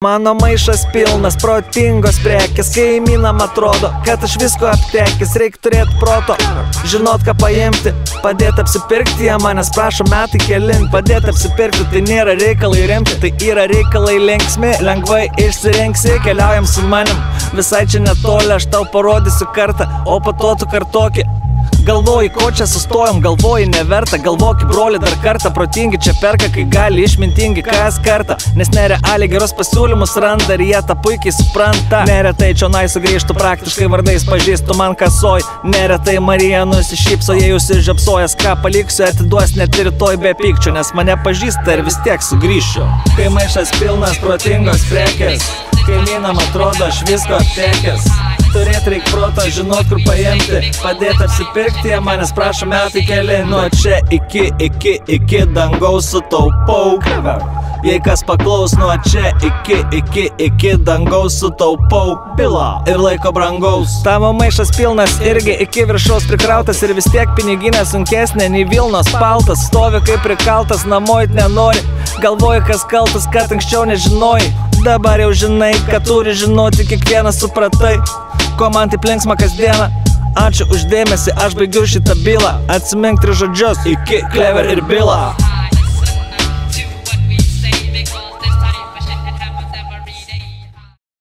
Mano maišas pilnas protingos prekės, kaimynam atrodo, kad aš visko aptekęs. Reik turėt proto, žinot ką paimti, padėt apsipirkti. Jie manęs prašo metai kelint, padėt apsipirkti. Tai nėra reikalai rimti, tai yra reikalai linksmi. Lengvai išsirinksi, keliaujam su manim, visai čia netoli, aš tau parodysiu kartą, o po to tu kartoki. Galvoji, ko čia sustojom, galvoji neverta, galvoki broli dar kartą, protingi čia perka, kai gali, išmintingi kas kartą. Nes nerealiai geros pasiūlymus randa ir jie tą puikiai supranta. Neretai čionai sugrįžtų, praktiškai vardais pažįstu man kasoj. Neretai Marija nusišypso, jei užsižiapsojęs, ką paliksiu, atiduos net ir rytoj be pykčio, nes mane pažįsta ir vis tiek sugrįšiu. Kai maišas pilnas protingos prekės, kaimynam atrodo aš visko aptekęs. Turėt reik proto, žinot kur paimti, padėt apsipirkti. Jie manęs prašo metai keli, nuo čia iki dangaus sutaupau. Jei kas paklaus, nuo čia iki dangaus sutaupau. Pila ir laiko brangaus. Tavo maišas pilnas irgi iki viršaus prikrautas, ir vis tiek piniginė sunkesnė nei Vilnos paltas. Stovi kaip prikaltas, namoit nenori, galvoji kas kaltas, kad anksčiau nežinojai. Dabar jau žinai, kad turi žinoti, kiekvienas supratai, ko man taip linksma kasdieną. Ačiū už dėmesį, aš baigiu šitą bylą. Atsimink 3 žodžius, iki Clever ir Bila.